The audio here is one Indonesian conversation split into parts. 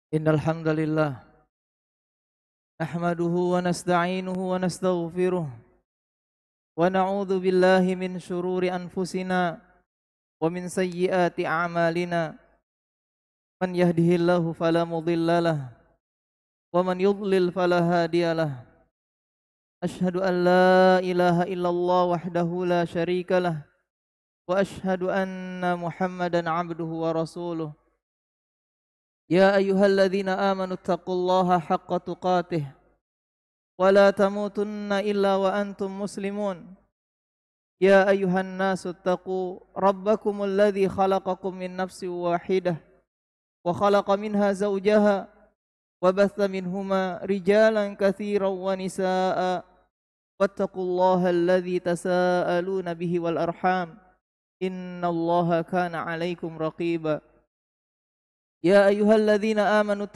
Innal hamdalillah nahmaduhu wa nasta'inuhu wa nastaghfiruh wa na'udzu billahi min shururi anfusina wa min sayyiati a'malina man yahdihillahu fala mudhillalah wa man yudlil fala hadiyalah asyhadu an la ilaha illallah wahdahu la syarikalah wa asyhadu anna muhammadan abduhu wa rasuluh. Ya ayyuhalladzina amanu taqullaha haqqa tuqatih wa la tamutunna illa wa antum muslimun. Ya ayyuhan nasu taqu rabbakumul ladzi khalaqakum min nafsin wahidah wa khalaqa minha zawjaha wa batha minhuma rijalan katsiran wa nisaa'a wattaqullaha alladzi tasaaluna bihi wal arham innallaha kana 'alaikum raqiba. يا أيها الذين آمنوا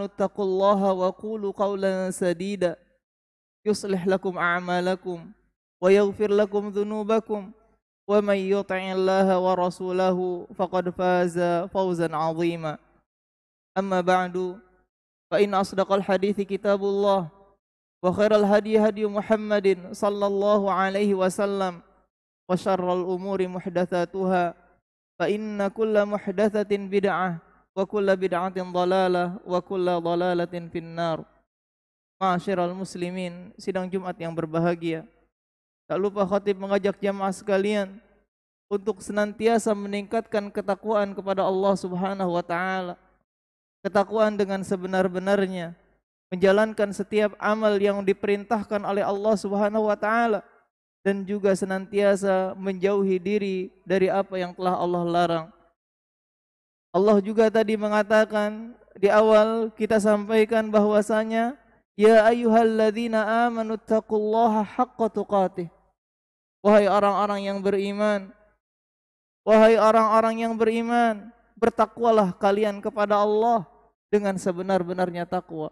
اتقوا الله وقولوا قولا سديدا يصلح لكم أعمالكم ويغفر لكم ذنوبكم ومن يطع الله ورسوله فقد فاز فوزا عظيما. أما بعد فإن أصدق الحديث كتاب الله وخير الهدي هدي محمد صلى الله عليه وسلم وشر الأمور محدثاتها فإن كل محدثة بدعة وكل بدعة ضلالة وكل ضلالة في النار. Ma'asyiral muslimin, sidang Jumat yang berbahagia. Tak lupa khatib mengajak jamaah sekalian untuk senantiasa meningkatkan ketakwaan kepada Allah Subhanahu wa taala. Ketakwaan dengan sebenar-benarnya, menjalankan setiap amal yang diperintahkan oleh Allah Subhanahu wa taala dan juga senantiasa menjauhi diri dari apa yang telah Allah larang. Allah juga tadi mengatakan di awal kita sampaikan bahwasanya ya ayyuhalladzina amanu taqullaha haqqa tuqatih. Wahai orang-orang yang beriman, bertakwalah kalian kepada Allah dengan sebenar-benarnya takwa.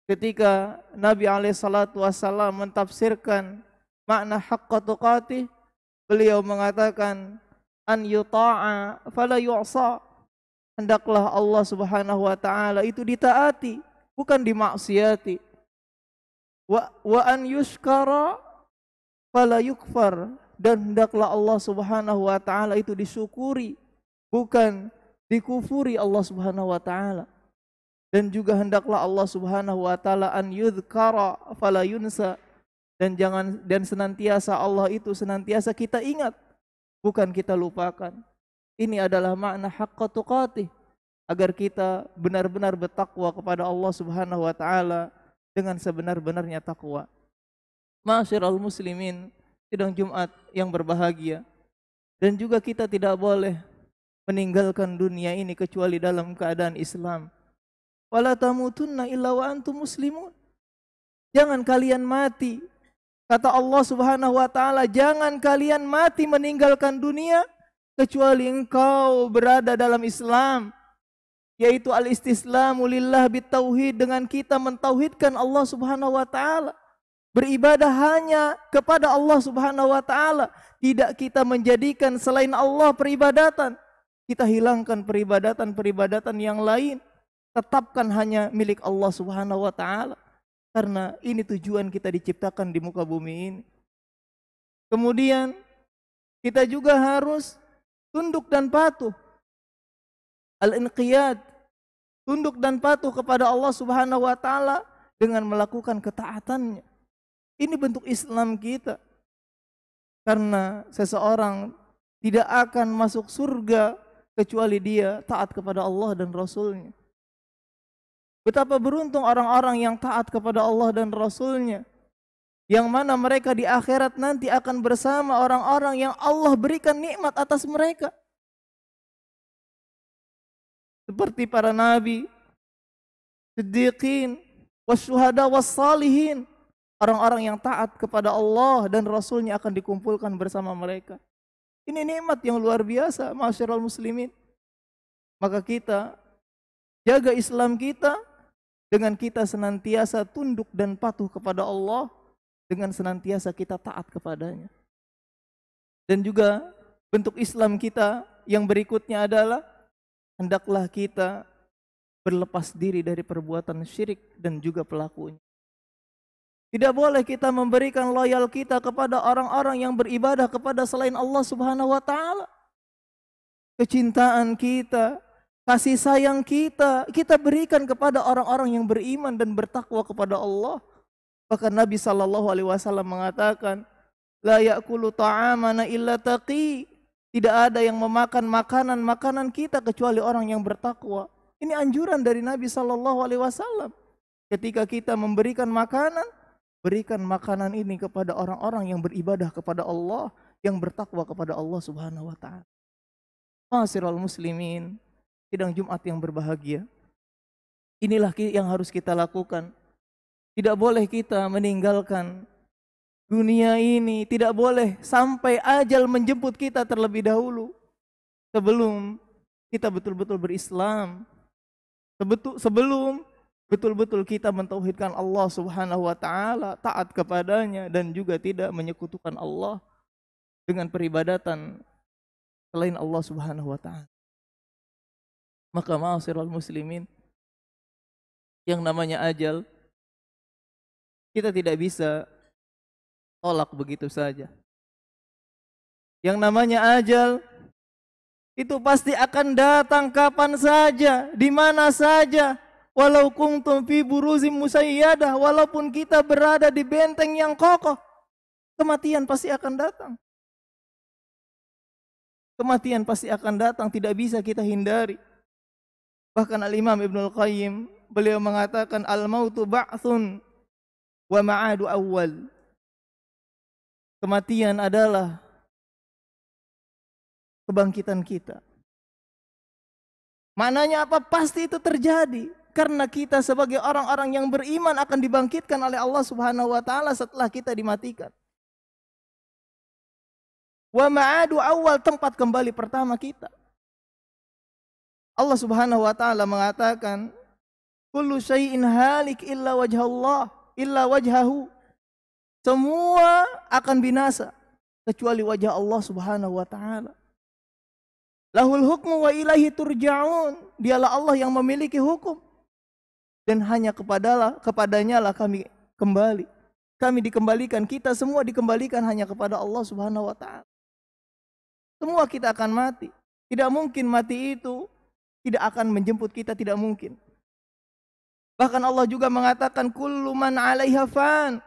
Ketika Nabi alaihi salatu wasallam mentafsirkan makna haqqa tuqatih, beliau mengatakan an yuta'a fala yu'sa. Hendaklah Allah Subhanahu wa taala itu ditaati, bukan dimaksiati. Wa an yushkara fala yukfar, dan hendaklah Allah Subhanahu wa taala itu disyukuri, bukan dikufuri Allah Subhanahu wa taala. Dan juga hendaklah Allah Subhanahu wa taala an yudhkara fala yunsa, dan senantiasa Allah itu senantiasa kita ingat, bukan kita lupakan. Ini adalah makna haqqa tuqatih, agar kita benar-benar bertakwa kepada Allah Subhanahu wa taala dengan sebenar-benarnya takwa. Ma'asyiral muslimin, sidang Jumat yang berbahagia. Dan juga kita tidak boleh meninggalkan dunia ini kecuali dalam keadaan Islam. Wala tamutunna illa wa antum muslimun. Jangan kalian mati, kata Allah Subhanahu wa taala, jangan kalian mati meninggalkan dunia kecuali engkau berada dalam Islam, yaitu al-istislamu lillah bitauhid, dengan kita mentauhidkan Allah Subhanahu wa taala, beribadah hanya kepada Allah Subhanahu wa taala, tidak kita menjadikan selain Allah peribadatan. Kita hilangkan peribadatan yang lain, tetapkan hanya milik Allah Subhanahu wa taala. Karena ini tujuan kita diciptakan di muka bumi ini. Kemudian kita juga harus tunduk dan patuh. Al-inqiyad, tunduk dan patuh kepada Allah Subhanahu wa taala dengan melakukan ketaatannya. Ini bentuk Islam kita. Karena seseorang tidak akan masuk surga kecuali dia taat kepada Allah dan Rasulnya. Betapa beruntung orang-orang yang taat kepada Allah dan Rasulnya, yang mana mereka di akhirat nanti akan bersama orang-orang yang Allah berikan nikmat atas mereka, seperti para nabi, siddiqin, wasyuhada, wassalihin. Orang-orang yang taat kepada Allah dan Rasulnya akan dikumpulkan bersama mereka. Ini nikmat yang luar biasa, ma'asyiral muslimin. Maka kita jaga Islam kita dengan kita senantiasa tunduk dan patuh kepada Allah, dengan senantiasa kita taat kepadanya. Dan juga bentuk Islam kita yang berikutnya adalah hendaklah kita berlepas diri dari perbuatan syirik dan juga pelakunya. Tidak boleh kita memberikan loyal kita kepada orang-orang yang beribadah kepada selain Allah Subhanahu wa taala. Kecintaan kita, kasih sayang kita, kita berikan kepada orang-orang yang beriman dan bertakwa kepada Allah. Bahkan Nabi sallallahu alaihi wasallam mengatakan, la ya'kulu ta'amana illa taqi. Tidak ada yang memakan makanan kita kecuali orang yang bertakwa. Ini anjuran dari Nabi sallallahu alaihi wasallam. Ketika kita memberikan makanan, berikan makanan ini kepada orang-orang yang beribadah kepada Allah, yang bertakwa kepada Allah Subhanahu wa taala. Ma'asyiral muslimin, sidang Jumat yang berbahagia. Inilah yang harus kita lakukan. Tidak boleh kita meninggalkan dunia ini, tidak boleh sampai ajal menjemput kita terlebih dahulu sebelum kita betul-betul berislam. Sebelum betul-betul kita mentauhidkan Allah Subhanahu wa taala, taat kepadanya dan juga tidak menyekutukan Allah dengan peribadatan selain Allah Subhanahu wa taala. Maka ma'asyiral muslimin, yang namanya ajal kita tidak bisa tolak begitu saja. Yang namanya ajal itu pasti akan datang kapan saja, di mana saja. Walau kuntum fi buruzim musayyadah, walaupun kita berada di benteng yang kokoh, kematian pasti akan datang. Kematian pasti akan datang, tidak bisa kita hindari. Bahkan Al-Imam Ibnul Qayyim, beliau mengatakan al-mautu ba'thun wa ma'adu awal. Kematian adalah kebangkitan kita. Maknanya apa? Pasti itu terjadi. Karena kita sebagai orang-orang yang beriman akan dibangkitkan oleh Allah Subhanahu wa taala setelah kita dimatikan. Wa ma'adu awal, tempat kembali pertama kita. Allah Subhanahu wa taala mengatakan, kullu syai'in halik illa wajhallah, illa wajhahu. Semua akan binasa kecuali wajah Allah Subhanahu wa taala. Lahul hukmu wa ilaihi turja'un. Dialah Allah yang memiliki hukum. Dan hanya kepadanya lah kami kembali. Kami dikembalikan, kita semua dikembalikan hanya kepada Allah Subhanahu wa taala. Semua kita akan mati. Tidak mungkin mati itu tidak akan menjemput kita, tidak mungkin. Bahkan Allah juga mengatakan kullu man 'alaiha fan.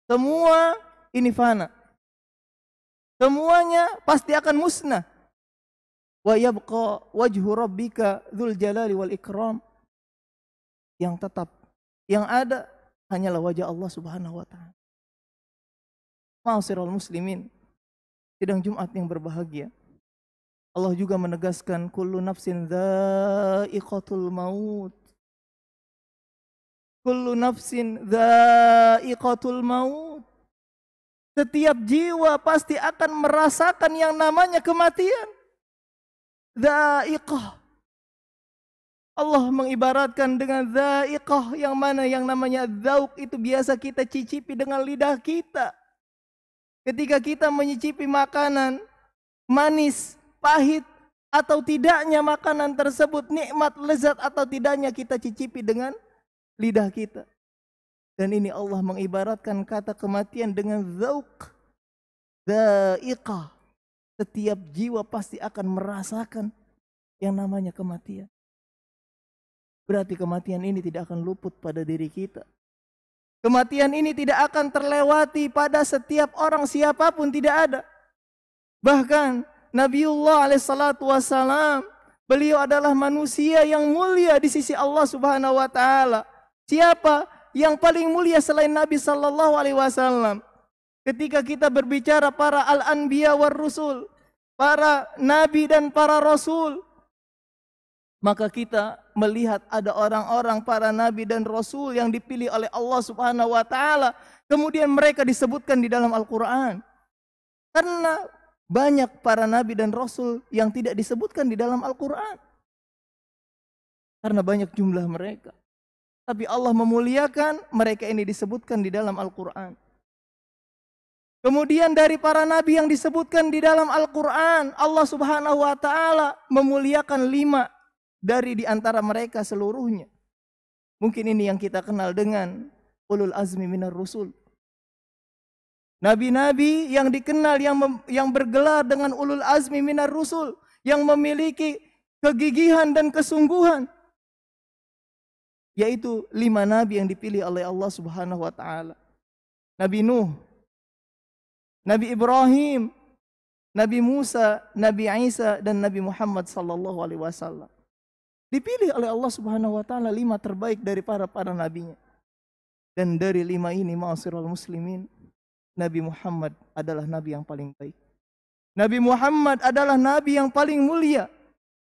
Semua ini fana. Semuanya pasti akan musnah. Wa yabqa wajhu rabbika dzul jalali wal ikram. Yang tetap, yang ada hanyalah wajah Allah Subhanahu wa taala. Ma'asyiral muslimin, sidang Jumat yang berbahagia. Allah juga menegaskan kullu nafsin dha'iqatul maut. Kullu nafsin dha'iqatul maut. Setiap jiwa pasti akan merasakan yang namanya kematian. Dha'iqah. Allah mengibaratkan dengan dha'iqah, yang mana yang namanya dzauq itu biasa kita cicipi dengan lidah kita. Ketika kita menyicipi makanan manis, pahit atau tidaknya makanan tersebut, nikmat, lezat atau tidaknya kita cicipi dengan lidah kita. Dan ini Allah mengibaratkan kata kematian dengan dzauq, dha'iqah. Setiap jiwa pasti akan merasakan yang namanya kematian. Berarti kematian ini tidak akan luput pada diri kita. Kematian ini tidak akan terlewati pada setiap orang, siapapun, tidak ada. Bahkan Nabiullah alaihissalatu wassalam, beliau adalah manusia yang mulia di sisi Allah Subhanahu wa taala. Siapa yang paling mulia selain Nabi sallallahu alaihi wasallam? Ketika kita berbicara para al-anbiya war rusul, para nabi dan para rasul, maka kita melihat ada orang-orang para nabi dan rasul yang dipilih oleh Allah Subhanahu wa taala, kemudian mereka disebutkan di dalam Al-Qur'an. Karena banyak para nabi dan rasul yang tidak disebutkan di dalam Al-Qur'an. Karena banyak jumlah mereka. Tapi Allah memuliakan mereka ini disebutkan di dalam Al-Qur'an. Kemudian dari para nabi yang disebutkan di dalam Al-Quran, Allah Subhanahu wa Ta'ala memuliakan 5 dari di antara mereka seluruhnya. Mungkin ini yang kita kenal dengan ulul azmi minar rusul. Nabi-nabi yang dikenal yang bergelar dengan ulul azmi minar rusul, yang memiliki kegigihan dan kesungguhan, yaitu 5 nabi yang dipilih oleh Allah Subhanahu wa Ta'ala. Nabi Nuh, Nabi Ibrahim, Nabi Musa, Nabi Isa, dan Nabi Muhammad sallallahu alaihi wasallam. Dipilih oleh Allah Subhanahu wa Ta'ala 5 terbaik dari para nabinya. Dan dari 5 ini, ma'asyiral muslimin, Nabi Muhammad adalah nabi yang paling baik. Nabi Muhammad adalah nabi yang paling mulia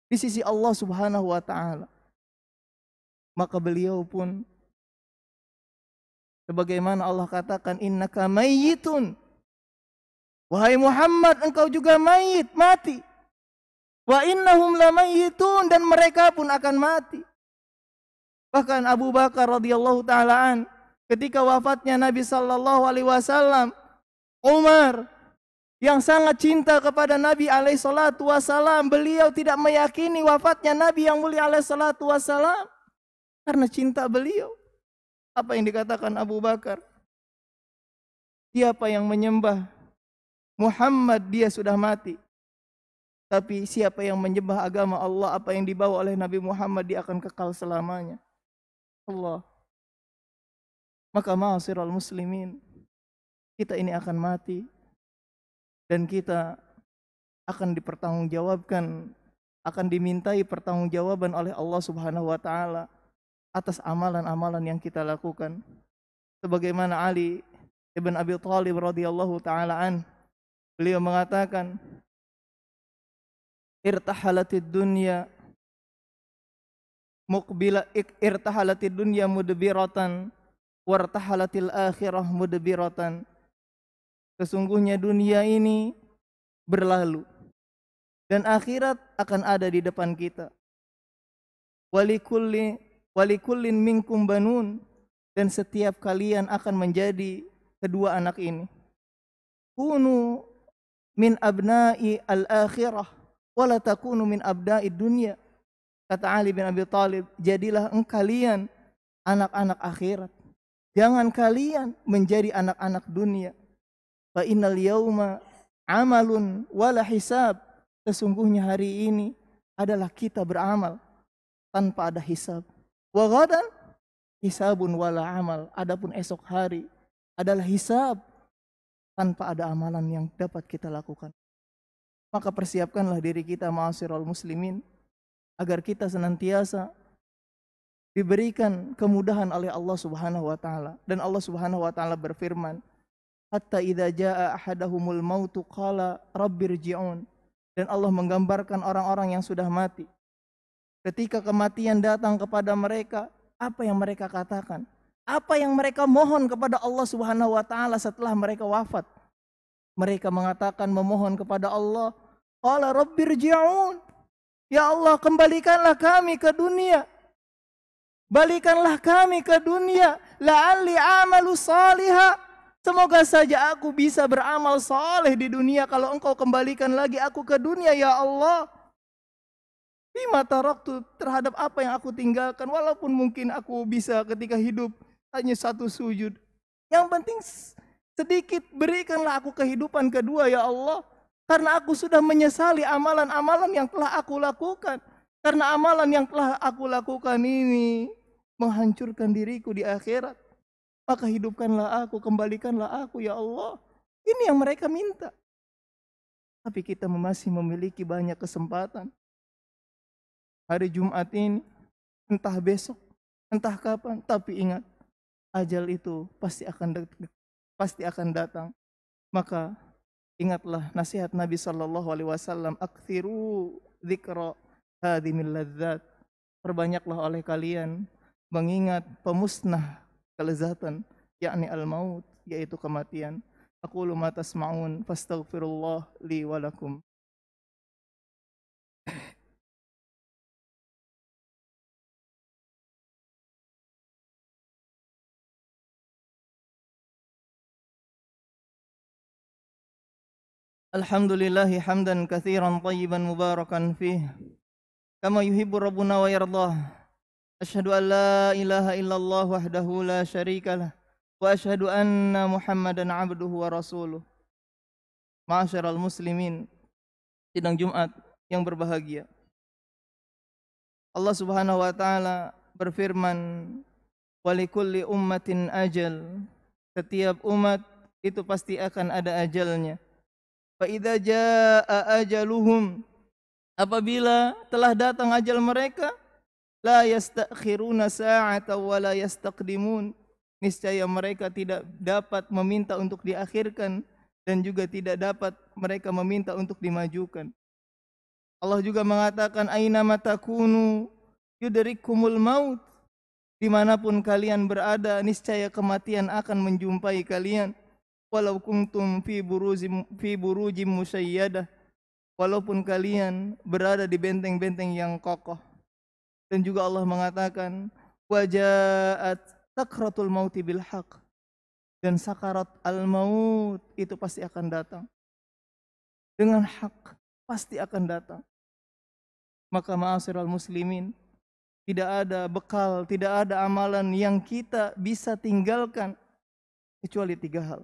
di sisi Allah Subhanahu wa Ta'ala. Maka beliau pun, sebagaimana Allah katakan, innaka mayyitun, wahai Muhammad, engkau juga mayit, mati. Wa innahum lamayyitun, dan mereka pun akan mati. Bahkan Abu Bakar radhiyallahu ta'ala ketika wafatnya Nabi sallallahu alaihi wasallam, Umar yang sangat cinta kepada Nabi alaihi salatu wasallam, beliau tidak meyakini wafatnya Nabi yang mulia alaihi salatu wasallam karena cinta beliau. Apa yang dikatakan Abu Bakar? Siapa yang menyembah Muhammad, dia sudah mati. Tapi siapa yang menyembah agama Allah, apa yang dibawa oleh Nabi Muhammad, dia akan kekal selamanya. Allah. Maka ma'asyiral muslimin, kita ini akan mati. Dan kita akan dipertanggungjawabkan, akan dimintai pertanggungjawaban oleh Allah Subhanahu wa Ta'ala atas amalan-amalan yang kita lakukan. Sebagaimana Ali ibn Abi Thalib radhiyallahu ta'ala beliau mengatakan, irtahalatid dunya muqbila, irtahalatid dunya mudbiratan, wartahalatil akhirah mudbiratan. Sesungguhnya dunia ini berlalu dan akhirat akan ada di depan kita. Walikullin minkum banun, dan setiap kalian akan menjadi kedua anak ini. Kunu min abna'i al-akhirah wala takunu min abna'i dunya. Kata Ali bin Abi Thalib, jadilah kalian anak-anak akhirat, jangan kalian menjadi anak-anak dunia. Fa innal yauma amalun wala hisab. Sesungguhnya hari ini adalah kita beramal tanpa ada hisab. Wa ghadan hisabun wala amal. Adapun esok hari adalah hisab tanpa ada amalan yang dapat kita lakukan. Maka persiapkanlah diri kita, ma'asyiral muslimin, agar kita senantiasa diberikan kemudahan oleh Allah Subhanahu wa Ta'ala. Dan Allah Subhanahu wa Ta'ala berfirman, hatta idza jaa ahadahumul mautu qala rabbirji'un. Dan Allah menggambarkan orang-orang yang sudah mati. Ketika kematian datang kepada mereka, apa yang mereka katakan? Apa yang mereka mohon kepada Allah Subhanahu wa Ta'ala setelah mereka wafat? Mereka mengatakan, memohon kepada Allah, qala rabbirji'un. Ya Allah, kembalikanlah kami ke dunia. Balikanlah kami ke dunia, la'alli amalu salihah. Semoga saja aku bisa beramal saleh di dunia kalau engkau kembalikan lagi aku ke dunia, ya Allah. Bima taraktu, terhadap apa yang aku tinggalkan, walaupun mungkin aku bisa ketika hidup hanya 1 sujud. Yang penting sedikit, berikanlah aku kehidupan kedua, ya Allah. Karena aku sudah menyesali amalan-amalan yang telah aku lakukan. Karena amalan yang telah aku lakukan ini menghancurkan diriku di akhirat. Maka hidupkanlah aku, kembalikanlah aku, ya Allah. Ini yang mereka minta. Tapi kita masih memiliki banyak kesempatan. Hari Jumat ini, entah besok, entah kapan, tapi ingat, ajal itu pasti akan datang. Maka ingatlah nasihat Nabi sallallahu alaihi wasallam, aktsiru dzikra hadhimil ladzat. Perbanyaklah oleh kalian mengingat pemusnah kelezatan, yakni al-maut, yaitu kematian. Aqulu ma tasma'un fastaghfirullah li wa lakum. Alhamdulillahi hamdan katsiran tayyiban mubarakan fih kama yuhibbu rabbuna wa yardah. Asyhadu an la ilaha illallah wahdahu la syarikalah wa asyhadu anna Muhammadan abduhu wa rasuluh. Ma'asyiral muslimin, sidang Jumat yang berbahagia. Allah Subhanahu wa taala berfirman, "Walikulli ummatin ajal." Setiap umat itu pasti akan ada ajalnya. Fa idza jaa ajaluhum, apabila telah datang ajal mereka, la yastakhiruna sa'atan wa la yastaqdimun. Niscaya mereka tidak dapat meminta untuk diakhirkan dan juga tidak dapat mereka meminta untuk dimajukan. Allah juga mengatakan, aina matakunu yudrikumul maut. Dimanapun kalian berada, niscaya kematian akan menjumpai kalian. Walau kuntum fi burujim musayyadah. Walaupun kalian berada di benteng-benteng yang kokoh. Dan juga Allah mengatakan, wajaat sakratul mauti bil haq. Dan sakarat al-maut itu pasti akan datang. Dengan hak pasti akan datang. Maka ma'asyiral muslimin, tidak ada bekal, tidak ada amalan yang kita bisa tinggalkan kecuali 3 hal.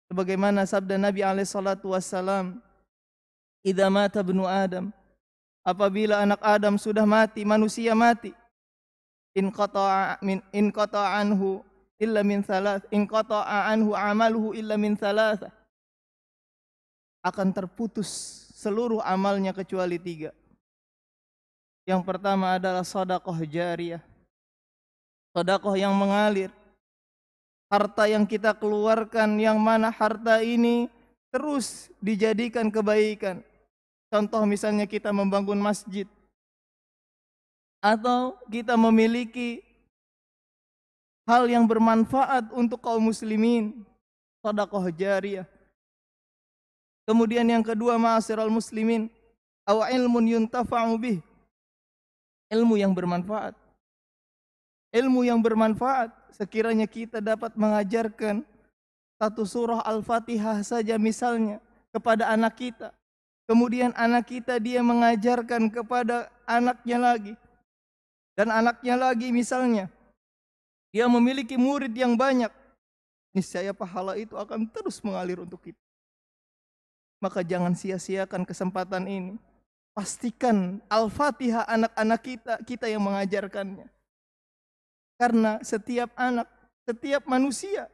Sebagaimana sabda Nabi SAW, idza mata ibnu Adam, apabila anak Adam sudah mati, manusia mati, inqata'a anhu illa min thalath, inqata'a anhu amaluhu illa min thalath, akan terputus seluruh amalnya kecuali 3. Yang pertama adalah sedekah jariyah, sedekah yang mengalir. Harta yang kita keluarkan, yang mana harta ini terus dijadikan kebaikan. Contoh misalnya kita membangun masjid, atau kita memiliki hal yang bermanfaat untuk kaum muslimin, sedekah jariyah. Kemudian yang kedua, ma'asyiral muslimin, aw ilmun yuntafa'u bih, ilmu yang bermanfaat. Ilmu yang bermanfaat, sekiranya kita dapat mengajarkan satu surah Al-Fatihah saja misalnya kepada anak kita. Kemudian anak kita dia mengajarkan kepada anaknya lagi. Dan anaknya lagi misalnya, dia memiliki murid yang banyak. Niscaya pahala itu akan terus mengalir untuk kita. Maka jangan sia-siakan kesempatan ini. Pastikan Al-Fatihah anak-anak kita yang mengajarkannya. Karena setiap anak, setiap manusia,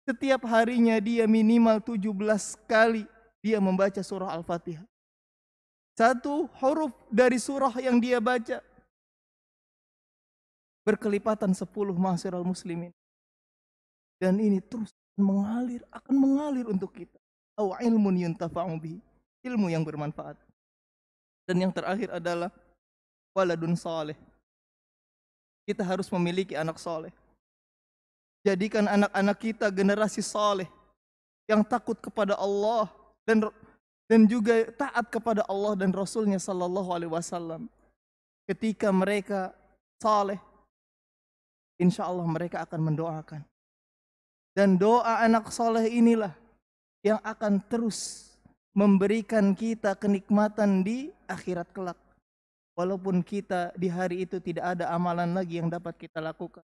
setiap harinya dia minimal 17 kali dia membaca surah Al-Fatihah. Satu huruf dari surah yang dia baca berkelipatan 10, ma'asyiral muslimin. Dan ini terus akan mengalir untuk kita. Aw ilmun yuntafa'u bihi, ilmu yang bermanfaat. Dan yang terakhir adalah waladun saleh. Kita harus memiliki anak saleh. Jadikan anak-anak kita generasi saleh yang takut kepada Allah dan juga taat kepada Allah dan Rasulnya sallallahu alaihi wasallam. Ketika mereka saleh, insya Allah mereka akan mendoakan. Dan doa anak saleh inilah yang akan terus memberikan kita kenikmatan di akhirat kelak. Walaupun kita di hari itu tidak ada amalan lagi yang dapat kita lakukan.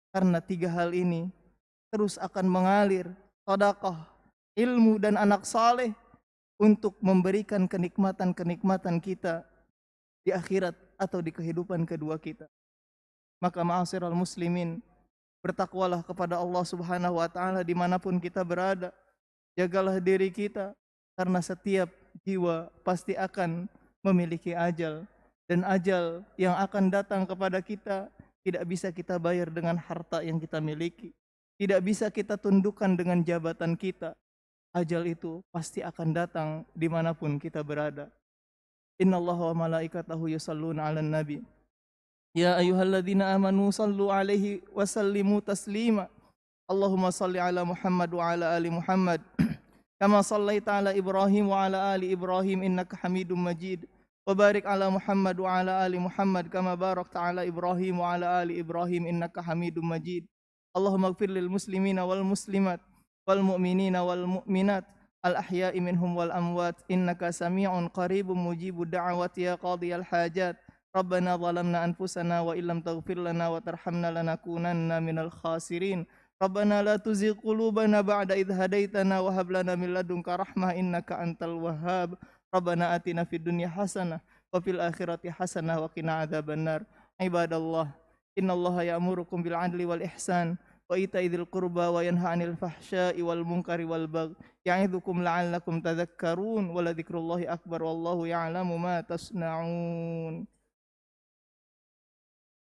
Karena 3 hal ini terus akan mengalir, sedekah, ilmu dan anak saleh untuk memberikan kenikmatan-kenikmatan kita di akhirat atau di kehidupan kedua kita. Maka ma'asyiral muslimin, bertakwalah kepada Allah Subhanahu wa taala dimanapun kita berada. Jagalah diri kita, karena setiap jiwa pasti akan memiliki ajal. Dan ajal yang akan datang kepada kita tidak bisa kita bayar dengan harta yang kita miliki. Tidak bisa kita tundukkan dengan jabatan kita. Ajal itu pasti akan datang dimanapun kita berada. Innallaha wa malaikatahu yusalluna 'alan nabi. Ya ayyuhalladzina amanu sallu 'alaihi wa sallimu taslima. Allahumma salli 'ala Muhammad wa 'ala ali Muhammad. Kama sallaita 'ala Ibrahim wa 'ala ali Ibrahim innaka Hamidum Majid. Wa barik 'ala Muhammad wa 'ala ali Muhammad kama barakta 'ala Ibrahim wa 'ala ali Ibrahim innaka Hamidum Majid. Allahumma ighfir lil muslimina wal muslimat wal mu'minina wal mu'minat الأحياء منهم والأموات إنك سميع قريب مجيب الدعوات يا قاضي الحاجات ربنا ظلمنا أنفسنا وإن لم تغفر لنا وترحمنا لنكونن من الخاسرين ربنا لا تزغ قلوبنا بعد إذ هديتنا وهب لنا من لدنك رحمة إنك أنت الوهاب ربنا آتنا في الدنيا حسنة وفي الآخرة حسنة وقنا عذاب النار عباد الله إن الله يأمركم بالعدل والإحسان وإيتاء ذي القربى وينهى عن الفحشاء والمنكر والبغي يعظكم لعلكم تذكرون ولذكر الله أكبر والله يعلم ما تصنعون